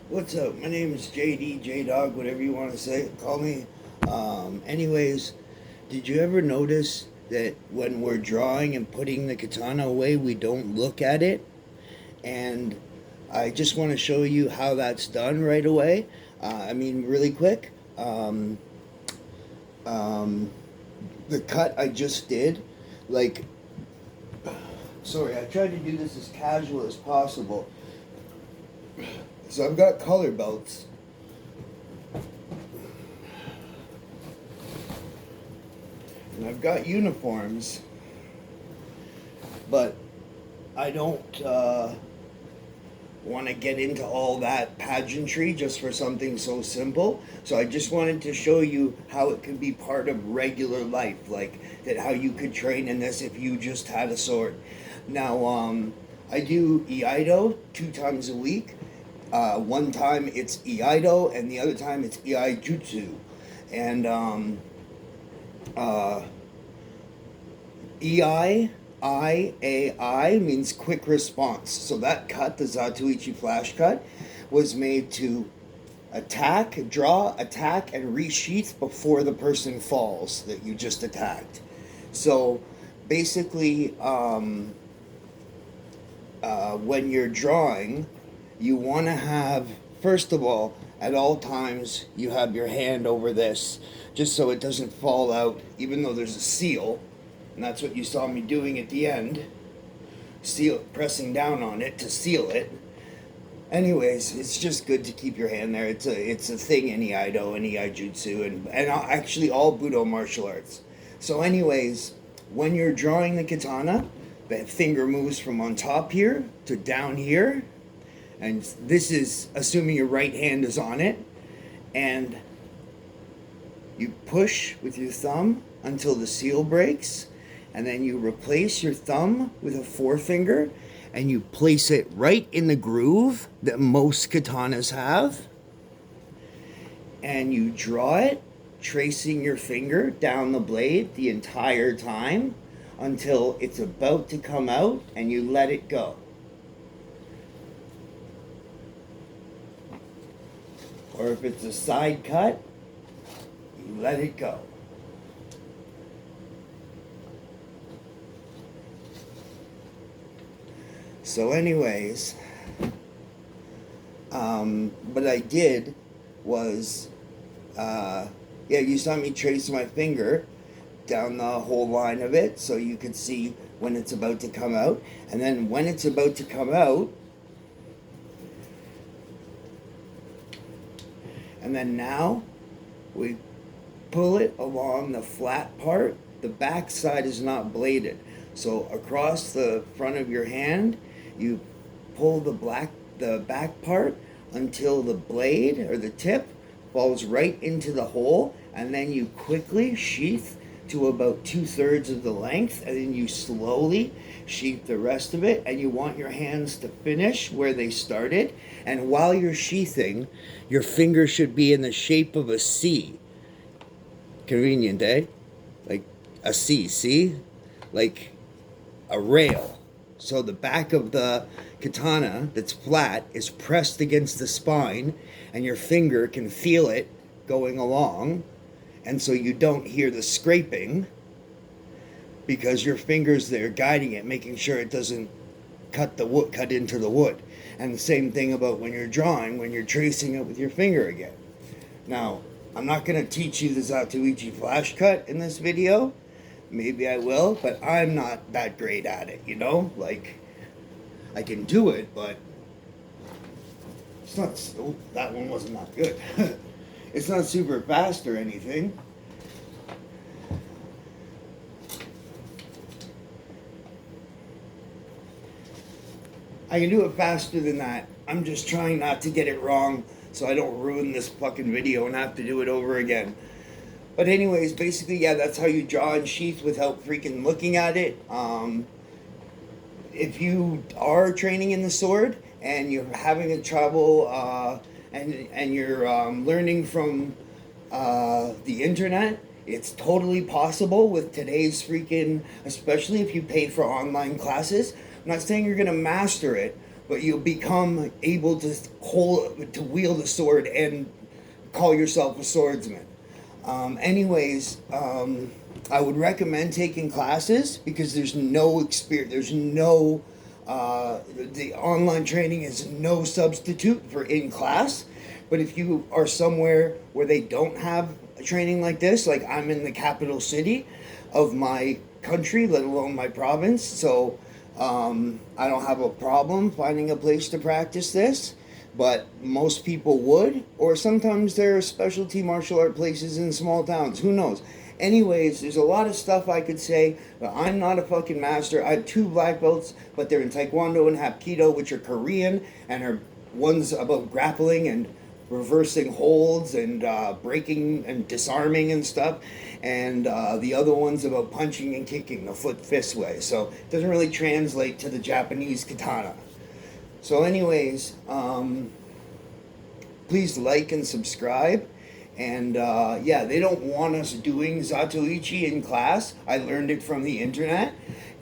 What's up? My name is JD, J-Dog, whatever you want to say, call me. Anyways, did you ever notice that when we're drawing and putting the katana away, we don't look at it? And I just want to show you how that's done right away. Really quick. Um, the cut I just did, like, sorry, I tried to do this as casual as possible. So I've got color belts. And I've got uniforms, but I don't want to get into all that pageantry just for something so simple. So I just wanted to show you how it could be part of regular life, like that how you could train in this if you just had a sword. Now, I do Iaido 2 times a week. One time it's Iaido, and the other time it's Iaijutsu. And EIIAI means quick response. So that cut, the ZatoIchi flash cut, was made to attack, draw, attack, and resheath before the person falls that you just attacked. So basically, when you're drawing, you want to have, first of all, at all times, you have your hand over this, just so it doesn't fall out, even though there's a seal. And that's what you saw me doing at the end. Pressing down on it to seal it. Anyways, it's just good to keep your hand there. It's a thing in Iaido and Iaijutsu and actually all Budo martial arts. So anyways, when you're drawing the katana, the finger moves from on top here to down here. And this is assuming your right hand is on it. And you push with your thumb until the seal breaks. And then you replace your thumb with a forefinger. And you place it right in the groove that most katanas have. And you draw it, tracing your finger down the blade the entire time until it's about to come out, and you let it go. Or if it's a side cut, you let it go. So anyways, what I did was, you saw me trace my finger down the whole line of it so you could see when it's about to come out. And then when it's about to come out, and then now we pull it along the flat part. The back side is not bladed. So across the front of your hand, you pull the back part until the blade or the tip falls right into the hole, and then you quickly sheath to about 2/3 of the length, and then you slowly sheath the rest of it, and you want your hands to finish where they started. And while you're sheathing, your finger should be in the shape of a C. Convenient, eh? Like a C, see? Like a rail. So the back of the katana that's flat is pressed against the spine, and your finger can feel it going along, and so you don't hear the scraping because your finger's there guiding it, making sure it doesn't cut into the wood. And the same thing about when you're drawing, when you're tracing it with your finger again. Now, I'm not going to teach you the ZatoIchi flash cut in this video. Maybe I will, but I'm not that great at it, you know? Like, I can do it, but it's not, that one wasn't that good. It's not super fast or anything. I can do it faster than that. I'm just trying not to get it wrong so I don't ruin this fucking video and have to do it over again. But anyways, basically, yeah, that's how you draw and sheath without freaking looking at it. If you are training in the sword and you're having a trouble and you're learning from the internet, it's totally possible with today's freaking, especially if you pay for online classes. I'm not saying you're going to master it, but you'll become able to wield a sword and call yourself a swordsman. I would recommend taking classes because there's no experience. There's no the online training is no substitute for in class. But if you are somewhere where they don't have a training like this, like I'm in the capital city of my country, let alone my province, so I don't have a problem finding a place to practice this. But most people would, or sometimes there are specialty martial art places in small towns. Who knows? Anyways, there's a lot of stuff I could say, but I'm not a fucking master. I have 2 black belts, but they're in Taekwondo and Hapkido, which are Korean, and are one's about grappling and reversing holds and breaking and disarming and stuff, and the other one's about punching and kicking the foot fist way. So it doesn't really translate to the Japanese katana. So anyways, please like and subscribe. And yeah, they don't want us doing ZatoIchi in class. I learned it from the internet.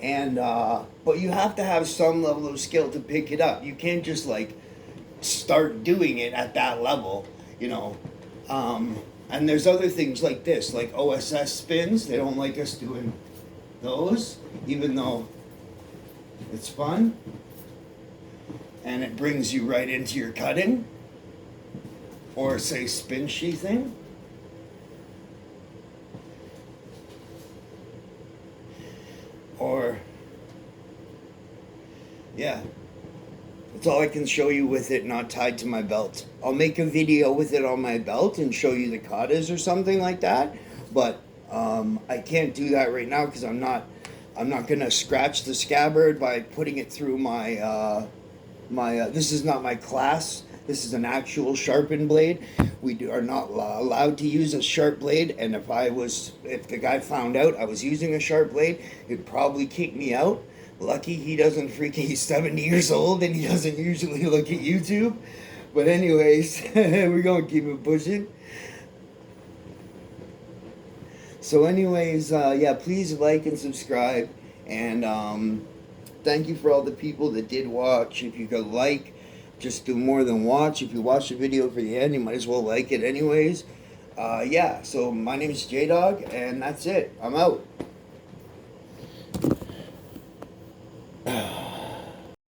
And but you have to have some level of skill to pick it up. You can't just like start doing it at that level, you know. And there's other things like this, like OSS spins. They don't like us doing those, even though it's fun. And it brings you right into your cutting. Or say spin sheathing. Or, yeah. That's all I can show you with it not tied to my belt. I'll make a video with it on my belt and show you the katas or something like that. But I can't do that right now because I'm not gonna scratch the scabbard by putting it through my this is not my class. This is an actual sharpened blade. We are not allowed to use a sharp blade, and if the guy found out I was using a sharp blade, he'd probably kick me out. Lucky he doesn't he's 70 years old and he doesn't usually look at YouTube. But anyways, we're gonna keep it pushing. So anyways, yeah, please like and subscribe, and thank you for all the people that did watch. If you could like, just do more than watch. If you watch the video for the end, you might as well like it anyways. Yeah, so my name is J-Dog, and that's it. I'm out.